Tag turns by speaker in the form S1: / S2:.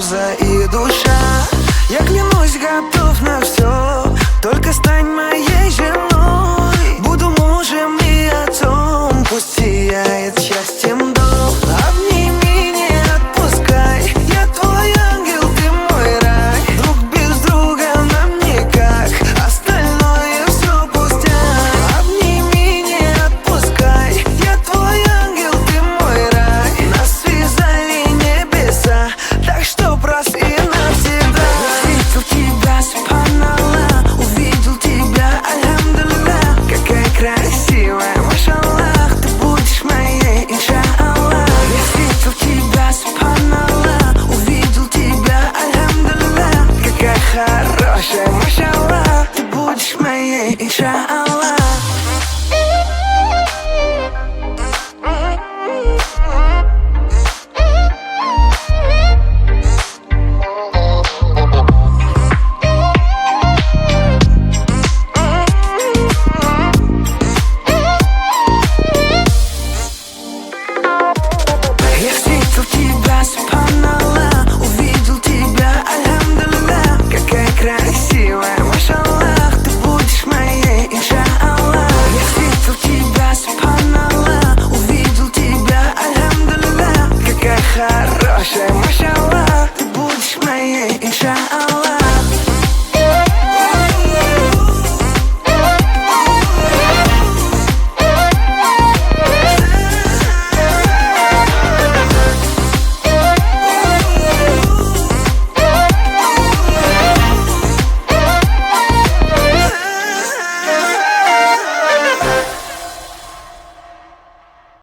S1: муза и душа. Я клянусь, готов на все, только стань моей женой. Буду мужем и отцом, пусть сияет счастьем дом. Обними, не отпускай, я твой ангел, ты мой рай. Друг без друга нам никак, остальное все пустяк. Обними, не отпускай, я твой ангел, ты мой рай. Нас связали небеса, так что прости навсегда. Увидел тебя, субханаллах, увидел тебя, альхамдулиллах. Какая красивая, машаллах, ты будешь моей, иншаллах. Я видел тебя, субханаллах, увидел тебя, альхамдулиллах. Какая хорошая, машаллах, ты будешь моей, иншаллах. Я встретил тебя, субханаллах, увидел тебя, альхамдулиллах. Какая красивая, машаллах, ты будешь моей, иншаллах. Я встретил тебя, субханаллах, увидел тебя, альхамдулиллах. Какая хорошая, машаллах, ты будешь моей, иншаллах.